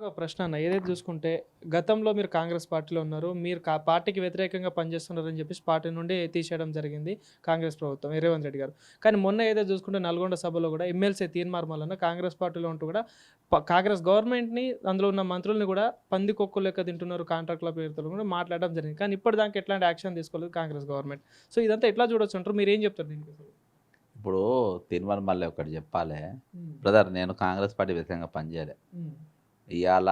ఒక ప్రశ్న అన్న ఏదైతే చూసుకుంటే గతంలో మీరు కాంగ్రెస్ పార్టీలో ఉన్నారు మీరు పార్టీకి వ్యతిరేకంగా పనిచేస్తున్నారని చెప్పేసి పార్టీ నుండి తీసేయడం జరిగింది కాంగ్రెస్ ప్రభుత్వం రేవంత్ రెడ్డి గారు. కానీ మొన్న ఏదైతే చూసుకుంటే నల్గొండ సభలో కూడా ఎమ్మెల్సీ తీన్మార్మలన్న కాంగ్రెస్ పార్టీలో ఉంటూ కూడా కాంగ్రెస్ గవర్నమెంట్ని అందులో ఉన్న మంత్రుల్ని కూడా పందికొక్కు లెక్క తింటున్నారు కాంట్రాక్ట్ల పేరుతో కూడా మాట్లాడడం జరిగింది. కానీ ఇప్పటిదాకా ఎట్లాంటి యాక్షన్ తీసుకోలేదు కాంగ్రెస్ గవర్నమెంట్. సో ఇదంతా ఎట్లా చూడొచ్చు అంటారు, మీరు ఏం చెప్తారు దీనికి అసలు? ఇప్పుడు తిరుమల మళ్ళీ ఒకటి చెప్పాలి బ్రదర్, నేను కాంగ్రెస్ పార్టీ వ్యతిరేకంగా పనిచేయలే. ఇవాళ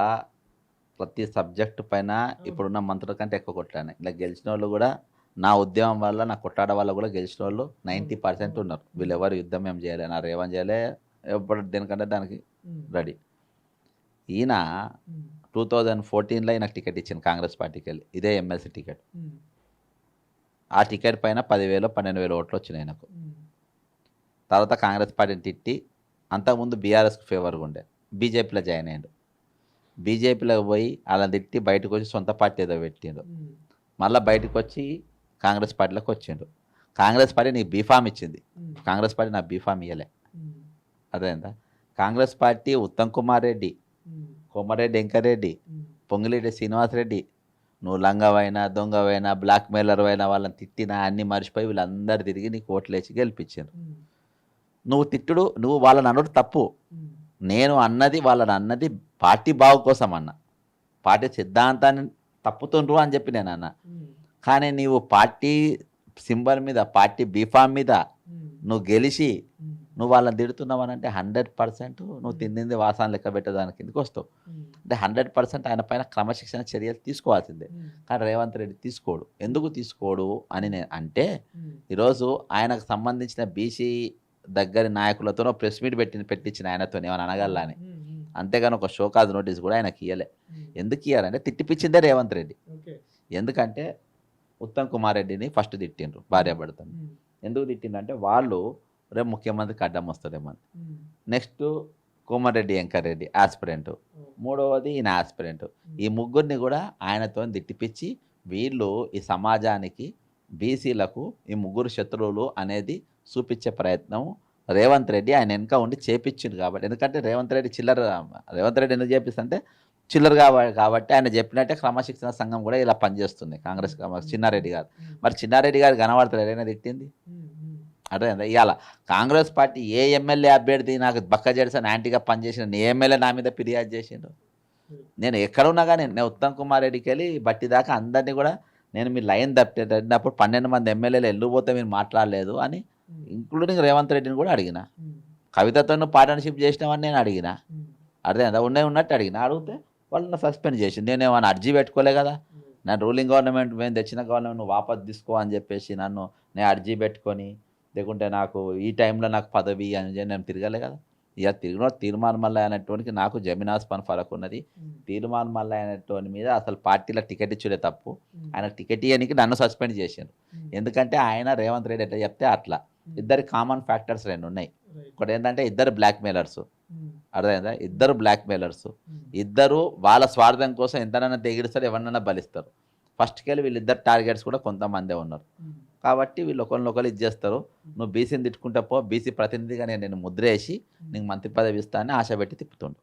ప్రతి సబ్జెక్టు పైన ఇప్పుడున్న మంత్రుల కంటే ఎక్కువ కొట్లాడినా. ఇలా గెలిచిన వాళ్ళు కూడా నా ఉద్యమం వల్ల, నా కొట్టాడ వల్ల కూడా గెలిచిన వాళ్ళు 90% ఉన్నారు. వీళ్ళు ఎవరు యుద్ధం ఏం చేయలే, నా రేవం చేయలే, ఎప్పుడు దేనికంటే దానికి రెడీ. ఈయన 2014లో ఈయనకు టికెట్ ఇచ్చింది కాంగ్రెస్ పార్టీకి వెళ్ళి, ఇదే ఎమ్మెల్సీ టికెట్. ఆ టికెట్ పైన 10,000 12,000 ఓట్లు వచ్చినాయి ఆయనకు. తర్వాత కాంగ్రెస్ పార్టీని తిట్టి, అంతకుముందు బీఆర్ఎస్కి ఫేవర్గా ఉండే, బీజేపీలో జాయిన్ అయ్యాడు. బీజేపీలోకి పోయి అలా తిట్టి బయటకు వచ్చి సొంత పార్టీ ఏదో పెట్టిండు. మళ్ళీ బయటకు వచ్చి కాంగ్రెస్ పార్టీలోకి వచ్చిండు. కాంగ్రెస్ పార్టీ నీకు బీఫామ్ ఇచ్చింది, కాంగ్రెస్ పార్టీ నాకు బీఫామ్ ఇవ్వలే. అదేందా కాంగ్రెస్ పార్టీ ఉత్తమ్ కుమార్ రెడ్డి, కోమరెడ్డి వెంకరెడ్డి, పొంగిరెడ్డి శ్రీనివాసరెడ్డి, నువ్వు లంగవైనా దొంగవైనా బ్లాక్ మెయిలర్ అయినా వాళ్ళని తిట్టినా అన్నీ మర్చిపోయి వీళ్ళందరూ తిరిగి నీకు ఓట్లేసి గెలిపించారు. నువ్వు తిట్టుడు, నువ్వు వాళ్ళని అనుడు తప్పు. నేను అన్నది వాళ్ళని అన్నది పార్టీ బాగు కోసం అన్న, పార్టీ సిద్ధాంతాన్ని తప్పుతుండ్రు అని చెప్పి నేను అన్న. కానీ నీవు పార్టీ సింబల్ మీద, పార్టీ బీఫామ్ మీద నువ్వు గెలిచి నువ్వు వాళ్ళని తిడుతున్నావు అని అంటే 100% నువ్వు తిండింది వాసన లెక్క పెట్టేదానికి కిందకి వస్తావు. అంటే 100% ఆయన పైన క్రమశిక్షణ చర్యలు తీసుకోవాల్సిందే. కానీ రేవంత్ రెడ్డి తీసుకోడు. ఎందుకు తీసుకోడు అని నేను అంటే, ఈరోజు ఆయనకు సంబంధించిన బీసీ దగ్గర నాయకులతో ప్రెస్ మీట్ పెట్టించిన ఆయనతో ఏమైనా అనగల అని, అంతేగాని ఒక షోకాజ్ నోటీస్ కూడా ఆయనకి ఇవ్వలే. ఎందుకు ఇవ్వాలంటే తిట్టిపించిందే రేవంత్ రెడ్డి. ఎందుకంటే ఉత్తమ్ కుమార్ రెడ్డిని ఫస్ట్ తిట్టిండ్రు భార్యాభర్తను. ఎందుకు తిట్టిండ్రంటే వాళ్ళు రేపు ముఖ్యమంత్రికి అడ్డం వస్తాడేమని. నెక్స్ట్ కోమరెడ్డి వెంకరెడ్డి ఆస్పిరెంట్, మూడవది ఈయన ఆస్పిరెంట్. ఈ ముగ్గురిని కూడా ఆయనతో తిట్టిపించి వీళ్ళు ఈ సమాజానికి బీసీలకు ఈ ముగ్గురు శత్రువులు అనేది చూపించే ప్రయత్నం రేవంత్ రెడ్డి ఆయన వెనక ఉండి చేపించిండు. కాబట్టి ఎందుకంటే రేవంత్ రెడ్డి ఎందుకు చేపిస్తుంటే చిల్లర కాబట్టి ఆయన చెప్పినట్టే క్రమశిక్షణ సంఘం కూడా ఇలా పనిచేస్తుంది కాంగ్రెస్. చిన్నారెడ్డి గారు, మరి చిన్నారెడ్డి గారు కనబడతారు ఏదైనా తిట్టింది? అదే ఇవాళ కాంగ్రెస్ పార్టీ ఏ ఎమ్మెల్యే అభ్యర్థి నాకు బక్క జెడ్సన్ యాంటీగా పనిచేసిన ఏ ఎమ్మెల్యే నా మీద ఫిర్యాదు చేసిండు? నేను ఎక్కడున్నా కానీ నేను ఉత్తమ్ కుమార్ రెడ్డికి వెళ్ళి బట్టి దాకా అందరినీ కూడా నేను మీ లైన్ తప్పినప్పుడు 12 మంది ఎమ్మెల్యేలు వెళ్ళిపోతే మీరు మాట్లాడలేదు అని, ఇంక్లూడింగ్ రేవంత్ రెడ్డిని కూడా అడిగిన. కవితతో పార్ట్నర్షిప్ చేసినామని నేను అడిగిన. అదే ఉన్నట్టు అడిగిన. అడిగితే వాళ్ళని సస్పెండ్ చేసి నేనేమన్నా అర్జీ పెట్టుకోలే కదా. నేను రూలింగ్ గవర్నమెంట్ మేము తెచ్చిన గవర్నమెంట్ నువ్వు వాపస్ తీసుకో అని చెప్పేసి నేను అర్జీ పెట్టుకొని, లేకుంటే నాకు ఈ టైంలో నాకు పదవి అని నేను తిరగలే కదా. ఇక తీర్మాన్ మల్ల అనేటువంటి నాకు జమీన్ ఆస్మాన్ ఫరక్ ఉన్నది. తీర్మాన్ మల్ల అనేటువంటి మీద అసలు పార్టీలో టికెట్ ఇచ్చుడే తప్పు. ఆయన టికెట్ ఇవ్వడానికి నన్ను సస్పెండ్ చేశారు. ఎందుకంటే ఆయన రేవంత్ రెడ్డి ఎట్లా చెప్తే అట్లా. ఇద్దరు కామన్ ఫ్యాక్టర్స్ 2 ఉన్నాయి. ఒకటి ఏంటంటే ఇద్దరు బ్లాక్ మెయిలర్స్, అర్థమైందా? ఇద్దరు బ్లాక్ మెయిలర్స్, ఇద్దరు వాళ్ళ స్వార్థం కోసం ఎంతనైనా తెగిడిస్తారు, ఎవరినైనా బలిస్తారు. ఫస్ట్కి వెళ్ళి వీళ్ళిద్దరు టార్గెట్స్ కూడా కొంతమందే ఉన్నారు. కాబట్టి వీళ్ళు ఒకరినొకరు ఇది చేస్తారు. నువ్వు బీసీని తిట్టుకుంటే పో, బీసీ ప్రతినిధిగా నేను ముద్ర వేసి నీకు మంత్రి పదవి ఇస్తానని ఆశ పెట్టి తిప్పుతుండు.